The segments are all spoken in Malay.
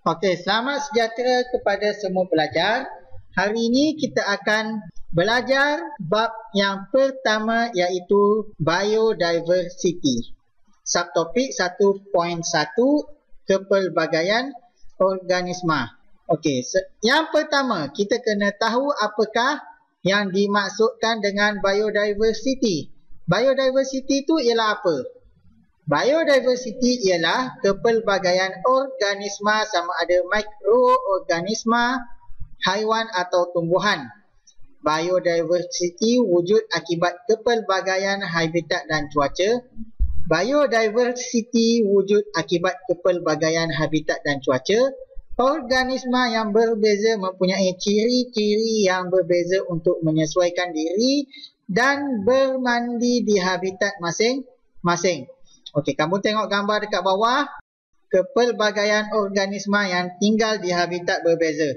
Okey, selamat sejahtera kepada semua pelajar. Hari ini kita akan belajar bab yang pertama iaitu biodiversity. Subtopik 1.1 kepelbagaian organisma. Okey, yang pertama kita kena tahu apakah yang dimaksudkan dengan biodiversity. Biodiversity itu ialah apa? Biodiversity ialah kepelbagaian organisma sama ada mikroorganisma, haiwan atau tumbuhan. Biodiversity wujud akibat kepelbagaian habitat dan cuaca. Biodiversity wujud akibat kepelbagaian habitat dan cuaca. Organisma yang berbeza mempunyai ciri-ciri yang berbeza untuk menyesuaikan diri dan bermandi di habitat masing-masing. Okey, kamu tengok gambar dekat bawah. Kepelbagaian organisma yang tinggal di habitat berbeza.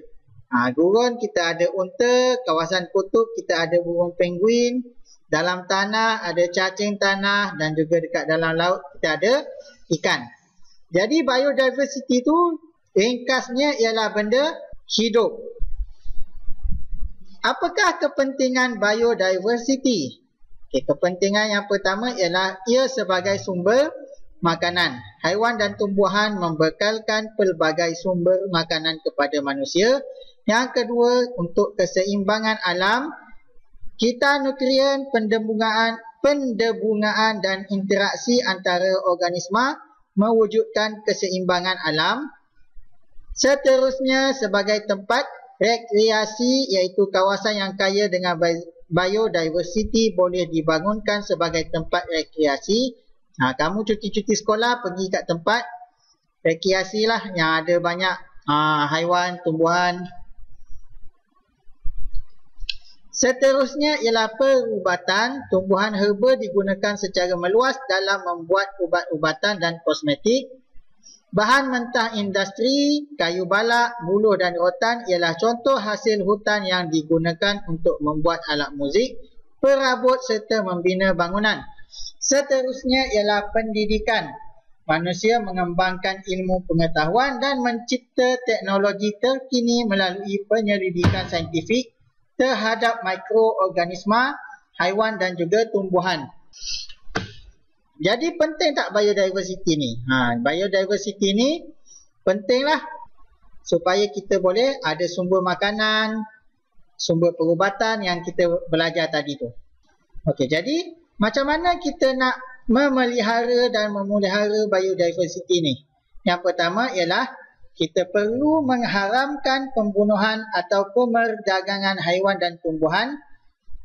Gurun kita ada unta, kawasan kutub kita ada burung penguin, dalam tanah ada cacing tanah dan juga dekat dalam laut kita ada ikan. Jadi biodiversity itu ringkasnya ialah benda hidup. Apakah kepentingan biodiversity? Okay, kepentingan yang pertama ialah ia sebagai sumber makanan. Haiwan dan tumbuhan membekalkan pelbagai sumber makanan kepada manusia. Yang kedua, untuk keseimbangan alam, kita nutrien, pendebungaan dan interaksi antara organisma mewujudkan keseimbangan alam. Seterusnya, sebagai tempat rekreasi iaitu kawasan yang kaya dengan biodiversity boleh dibangunkan sebagai tempat rekreasi. Kamu cuti-cuti sekolah pergi kat tempat rekreasi lah yang ada banyak haiwan, tumbuhan. Seterusnya ialah perubatan. Tumbuhan herba digunakan secara meluas dalam membuat ubat-ubatan dan kosmetik. Bahan mentah industri, kayu balak, buluh dan rotan ialah contoh hasil hutan yang digunakan untuk membuat alat muzik, perabot serta membina bangunan. Seterusnya ialah pendidikan. Manusia mengembangkan ilmu pengetahuan dan mencipta teknologi terkini melalui penyelidikan saintifik terhadap mikroorganisma, haiwan dan juga tumbuhan. Jadi penting tak biodiversity ni? Biodiversity ni pentinglah supaya kita boleh ada sumber makanan, sumber perubatan yang kita belajar tadi tu. Okey, jadi macam mana kita nak memelihara dan memelihara biodiversity ni? Yang pertama ialah kita perlu mengharamkan pembunuhan atau pemerdagangan haiwan dan tumbuhan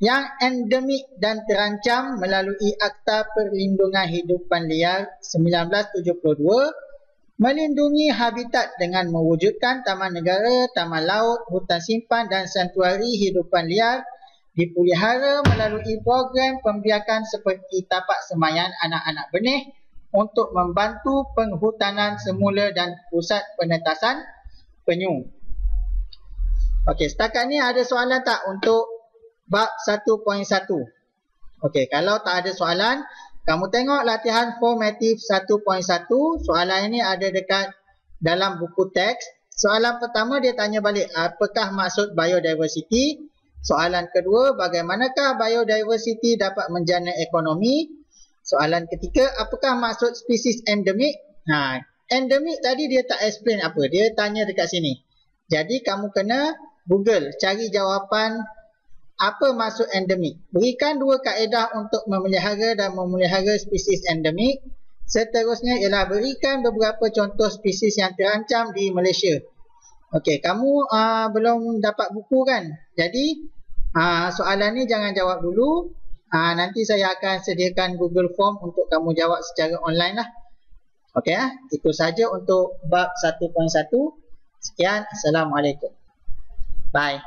yang endemik dan terancam melalui Akta Perlindungan Hidupan Liar 1972, melindungi habitat dengan mewujudkan taman negara, taman laut, hutan simpan dan santuari hidupan liar, dipelihara melalui program pembiakan seperti tapak semayan anak-anak benih untuk membantu penghutanan semula dan pusat penetasan penyu. Okey, setakat ni ada soalan tak untuk bab 1.1? Okey, kalau tak ada soalan, kamu tengok latihan formatif 1.1. Soalan ini ada dekat dalam buku teks. Soalan pertama dia tanya balik, apakah maksud biodiversity? Soalan kedua, bagaimanakah biodiversity dapat menjana ekonomi? Soalan ketiga, apakah maksud spesies endemik? Endemik tadi dia tak explain apa. Dia tanya dekat sini. Jadi kamu kena Google, cari jawapan apa maksud endemik. Berikan dua kaedah untuk memelihara dan memelihara spesies endemik. Seterusnya ialah berikan beberapa contoh spesies yang terancam di Malaysia. Okey, kamu belum dapat buku kan? Jadi soalan ni jangan jawab dulu. Nanti saya akan sediakan Google Form untuk kamu jawab secara online lah. Okey, itu saja untuk bab 1.1. Sekian, Assalamualaikum. Bye.